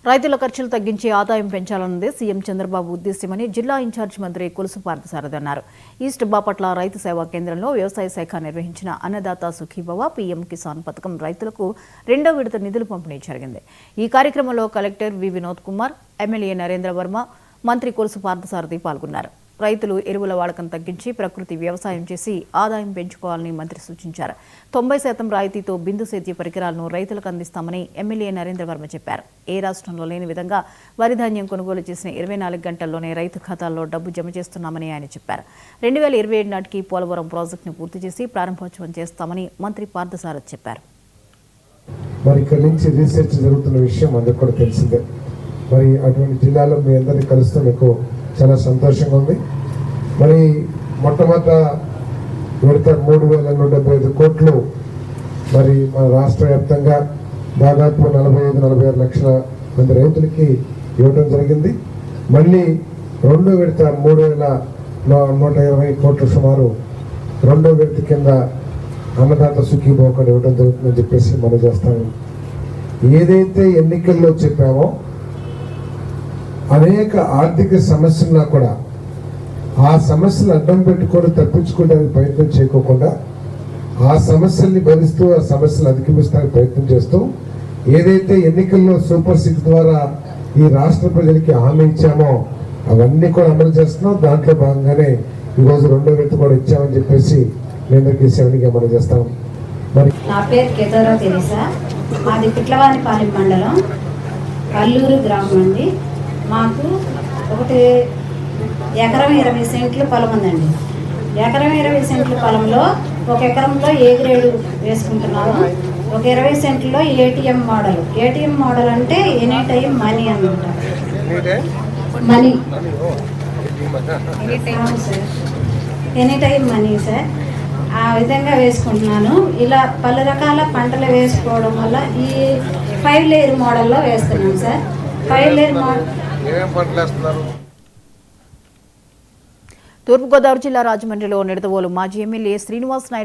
రైతుల ఖర్చులు తగ్గించి ఆదాయం పెంచాలన్నదే సీఎం చంద్రబాబు ఉద్దేశ్యమని జిల్లా ఇన్ఛార్జి మంత్రి కొలుసు పార్థసారథి అన్నారు. ఈస్ట్ బాపట్ల రైతు సేవా కేంద్రంలో వ్యవసాయ శాఖ నిర్వహించిన అన్నదాత సుఖీభవ పీఎం కిసాన్ పథకం రైతులకు 2వ విడత నిధులు పంపిణీ జరిగింది. ఈ కార్యక్రమంలో కలెక్టర్ వి వినోద్ కుమార్, ఎమ్మెల్యే నరేంద్ర వర్మ, మంత్రి కొలుసు పార్థసారథి పాల్గొన్నారు. రైతులు ఎరువుల వాడకం తగ్గించి ప్రకృతి వ్యవసాయం చేసి ఆదాయం పెంచుకోవాలని మంత్రి సూచించారు. 90% రాయితీతో బిందు సేద్య పరికరాలను రైతులకు అందిస్తామని ఎమ్మెల్యే నరేంద్ర వర్మ చెప్పారు. ఏ రాష్ట్రంలో లేని విధంగా వరి ధాన్యం కొనుగోలు చేసిన 24 గంటల్లోనే రైతు ఖాతాల్లో డబ్బు జమ చేస్తున్నామని ఆయన చెప్పారు. 2027 నాటికి పోలవరం ప్రాజెక్టును పూర్తి చేసి ప్రారంభోత్సవం చేస్తామని మంత్రి పార్థసారథి చెప్పారు. మరి ఇక్కడి నుంచి రీసెర్చ్ జరుగుతున్న విషయం అందరికీ కూడా తెలిసిందే. మరి అటువంటి జిల్లాలో మీ అందరినీ కలుస్తూ మీకు చాలా సంతోషంగా ఉంది. మరి మొట్టమొదట విడత 3,175 కోట్లు మరి మన రాష్ట్ర వ్యాప్తంగా దాదాపు 45-46 లక్షల మంది రైతులకి ఇవ్వడం జరిగింది. మళ్ళీ 2వ విడత 3,120 కోట్ల సుమారు 2వ విడత కింద అన్నదాత సుఖీభవ ఇవ్వడం జరుగుతుందని చెప్పేసి మనం చేస్తాము. ఏదైతే ఎన్నికల్లో చెప్పామో అనేక ఆర్థిక సమస్యలున్నా కూడా ఆ సమస్యలు అడ్డం పెట్టుకొని తప్పించుకోవడానికి ప్రయత్నం చేయకోకుండా ఆ సమస్యల్ని భరిస్తూ ఆ సమస్యలు అధిగమిస్తానికి ప్రయత్నం చేస్తూ ఏదైతే ఎన్నికల్లో సూపర్ 6 ద్వారా ఈ రాష్ట్ర ప్రజలకి హామీ ఇచ్చామో అవన్నీ కూడా అమలు చేస్తున్నాం. దాంట్లో భాగంగానే ఈరోజు 2వ విడత కూడా ఇచ్చామని చెప్పేసి మేము కేసీఆర్కి అమలు చేస్తాం. మరి నా పేరు కేతోరా తెరీసా, మాది పిట్లవానిపాలెం మండలం కల్లూరు గ్రామం అండి. మాకు ఒకటి ఎకరం 20 సెంట్లు పొలం ఉందండి. ఎకరం 20 సెంట్ల పొలంలో 1 ఎకరంలో ఏ గ్రేడు వేసుకుంటున్నాము. ఒక 20 సెంట్లో ఏటీఎం మోడల్. ఏటీఎం మోడల్ అంటే ఎనీ టైం మనీ అనమాట. Money sir, any time money sir. ఆ విధంగా వేసుకుంటున్నాను. ఇలా పలు రకాల పంటలు వేసుకోవడం వల్ల ఈ 5 లేయర్ మోడల్లో వేస్తున్నాం సార్. 5 layer model. తూర్పుగోదావరి జిల్లా రాజమండ్రిలో నిడదవోలు మాజీ ఎమ్మెల్యే శ్రీనివాస్ నాయుడు